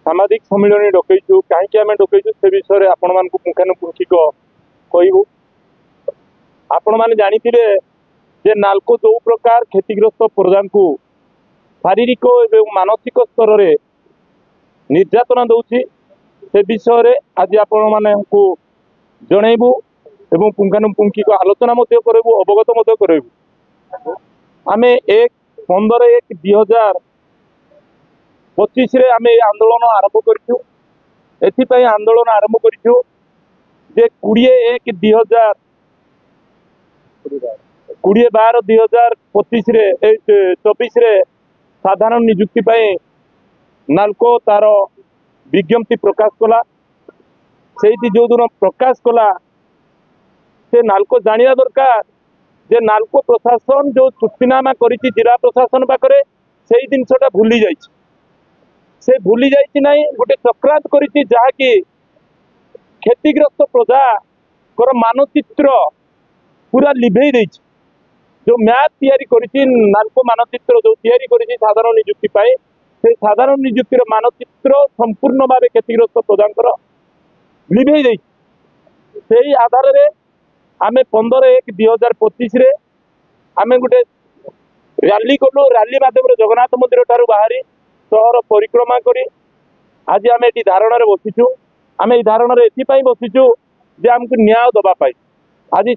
सामाजिक सम्मिलन डकईचु कहीं आम डकईचु से विषय में आपण मान पुंखानुपुंखिक कहबू। आपण मैंने जानी नाल्को जो प्रकार क्षतिग्रस्त प्रजा को शारीरिक एवं मानसिक स्तर में निर्यातना दौची से विषय में आज आपण मानू जनइबू एवं पुंखानुपुंखिक आलोचना करूँ अवगत करूँ। आम 15/1/2025 आम आंदोलन आरंभ करूँ। एपाई आंदोलन आरंभ करूँ जे 20/12/2025 साधारण नियुक्ति नाल्को तार विज्ञप्ति प्रकाश कला। से जो दिन प्रकाश कला से नाल्को जानिया दरकार जे नाल्को प्रशासन जो चुक्तिनामा करिछि जिला प्रशासन पाखरे से जिनसटा भूली जाइछि। से भूली जाइछि नाही गोटे चक्रांत करिछि जहाँकि क्षतिग्रस्त प्रजा कर मानचित्र पूरा लिभेई देइछि। जो मैप तैयारी करिछि नाल्को मानचित्र जो तैयारी करिछि साधारण नियुक्ति पाए से साधारण नियुक्तिर मानचित्र संपूर्ण भाव क्षतिग्रस्त प्रजा लिभेई देइछि। सेही आधार रे आमे 15/1/2025 आमे गोटे रैली कलु। रैली माध्यम जगन्नाथ मंदिर ठारू बाहरी सहर परिक्रमा करी आज आम ये धारणा बसीचु। आम ये धारणा एपाई बसीचु जे आमको न्याय दवापाई। आज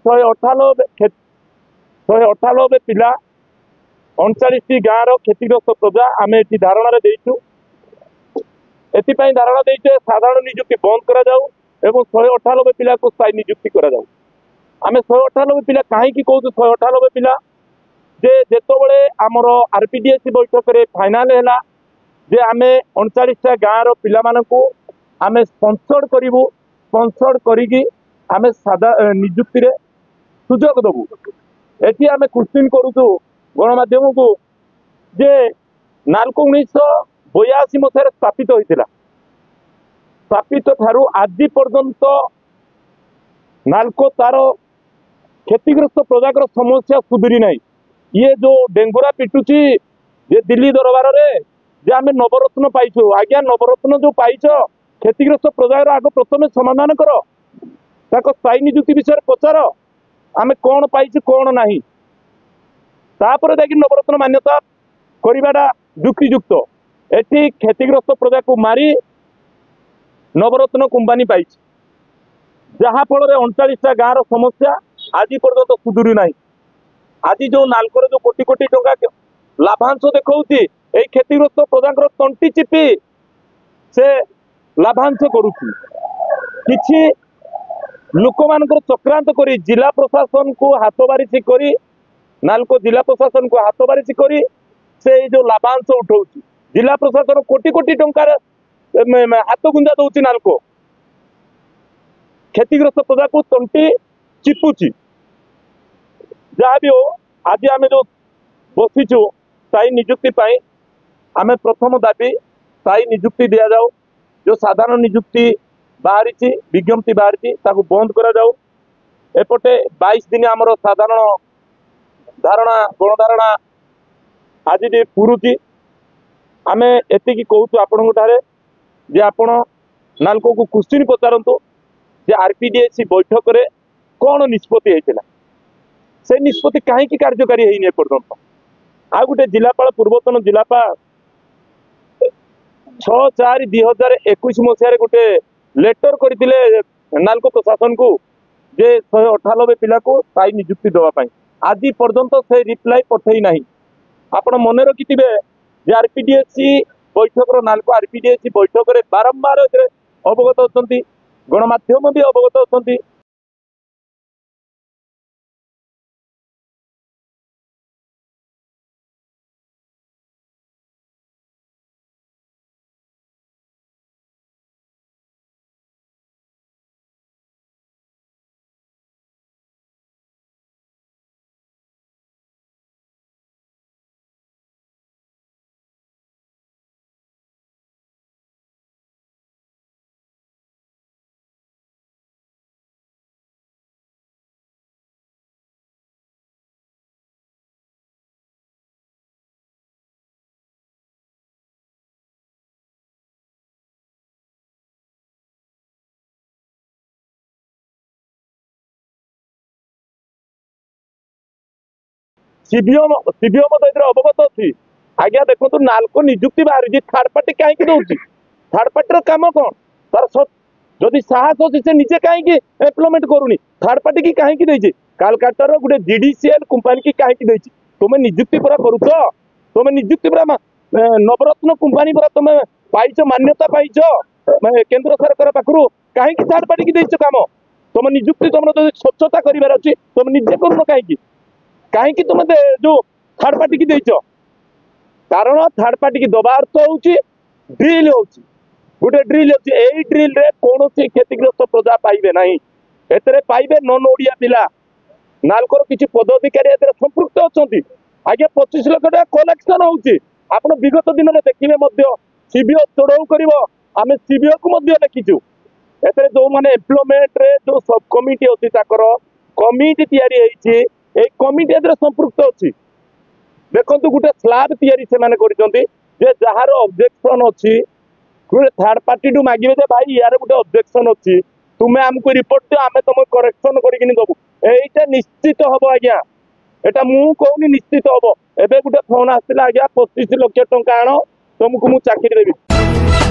198 पिला 39 गाँव क्षतिग्रस्त प्रजा आम ये धारणा देचु। एपाई धारणा देचु साधारण नियुक्ति बंद करा जाऊ एवं 198 पिला को स्थायी नियुक्ति करा जाऊ। आम 198 पिला कहीं कहूँ 198 पिला जे जेतबेले आमर आरपीडीएस बैठक रे फाइनाल है जे आम 39टा गाँव पिला मानकु आमे स्पॉन्सर्ड करूँ। स्पॉन्सर्ड करी आमे सादा नियुक्ति रे सुजोग दबू। एटी आमे क्वेश्चन करूँ गणमाध्यम को जे नाल्को 1982 मसीह स्थापित होता। स्थापित ठारू आज पर्यंत नाल्को तार क्षतिग्रस्त प्रजाकर समस्या सुधरी नहीं। ये जो डेंगुरा पिटुची ये दिल्ली दरबार रे जे आम नवरत्न पाइछु। आज्ञा नवरत्न जो पाइछ क्षतिग्रस्त प्रजार आग प्रथम समाधान कर स्थायी नियुक्ति विषय पचार आम कौन पाइछु कौन नहीं तापर जाकि नवरत्न मान्यता करवाटा युक्तियुक्त। एटी क्षतिग्रस्त प्रजा को मारी नवरत्न कंपानी पाई जहाँ फल 39टा गाँव समस्या आज पर्यंत सुधुरी ना। आज जो नाल्कोर जो कोटी कोटी टंका लाभांश देखा क्षतिग्रस्त प्रजा तंटी चिपी से लाभांश करुच्ची। किछि लोक मान चक्रांत करी जिला प्रशासन को हाथ बारिशी करी नाल्को जिला प्रशासन को हाथ बारिशी करी से जो लाभांश उठाऊ जिला प्रशासन कोटी कोटी टंकार हाथ गुंजा दौर नाल्को क्षतिग्रस्त प्रजा को तंटी चिपुची। जहाँ भी हो आज आम जो बसीचु स्थायी नियुक्ति आम प्रथम दाबी स्थायी नियुक्ति दि जाऊ। जो साधारण नियुक्ति बाहरी विज्ञप्ति बाहरी बंद करा जाऊ। एपटे 22 दिन आमर साधारण धारणा गणधारणा आज जे पुरुची आम एति कहूँ आपण जे आपण नाल्को को क्वेश्चन पचारतु जे आरपीडीएस बैठक रे कौन निष्पत्ति होता से निष्पत्ति कहीं कार्यकारी है पर्यंत। आ गोटे जिलापाल पूर्वतन जिलापाल 6/4/2021 मसीह गोटे लेटर करते नाल्को प्रशासन को जे 198 पिला को स्थायी नियुक्ति देवाई आज पर्यंत से रिप्लाई पठई ना। आपण मन रखि जे आरपीडीएस बैठक नाल्को आरपीडीएस बैठक रे बारंबार अवगत अच्छा गणमाध्यम भी अवगत अच्छा। सीबीओ अवगत अच्छी आज्ञा देखो नाल्को निजुक्ति बाहरी थर्ड पार्टी कहीं दौर थर्ड पार्टी काम कौन तार जदि साहस अच्छी से निजे कहीं एम्प्लॉयमेंट करूनी थर्ड पार्टी की कहीं देती कालकाटार गोटे जीडीसीएल कंपनी की कहीं देती तुम्हें निजुक्ति पूरा करुच तुम्हें निजुक्ति पूरा नवरत्न कंपनी पूरा तुम पाइच मान्यता पाइच केंद्र सरकार पाखु कहीं थर्ड पार्टी की देच काम तुम निजुक्ति तुम जो स्वच्छता करार अच्छी तुम निजे करून कहीं तुम जो थर्ड पार्टी की देच कारण थर्ड पार्टी की दबा अर्थ हूँ ड्रिल हो गोटे ड्रिल अच्छी यही ड्रिल रे कौन क्षतिग्रस्त प्रजा पाइबे ना एते पाइबे नन ओडिया पिला नाल्कोर किसी पदाधिकारी संपृक्त अच्छा आज्ञा 25 लाख टाका कलेक्शन होउची आपण विगत दिन में देखिए सीबीओ चढ़ाऊ कर आम सीबीओ को देखीचु एते जो माने एम्प्लॉयमेंट रे जो सब कमिटी अच्छी कमिटी तैयारी होईची ए कमिटी एते संपृक्त अच्छी देखो गोटे स्लाब तैयारी से माने करिसंती जे जहार ऑब्जेक्शन अच्छी गोटे थर्ड पार्टी टू मांगे भाई यार गोटे ऑब्जेक्शन अच्छी तुम्हें आमको रिपोर्ट दियो आम तुम करेक्शन करके दबू एटा निश्चित हम आज्ञा एटा मु कहूनी निश्चित हम एबे गोटे फोन आसला आज्ञा 25 लाख टंका आण तुमको मु चाकरी देवी।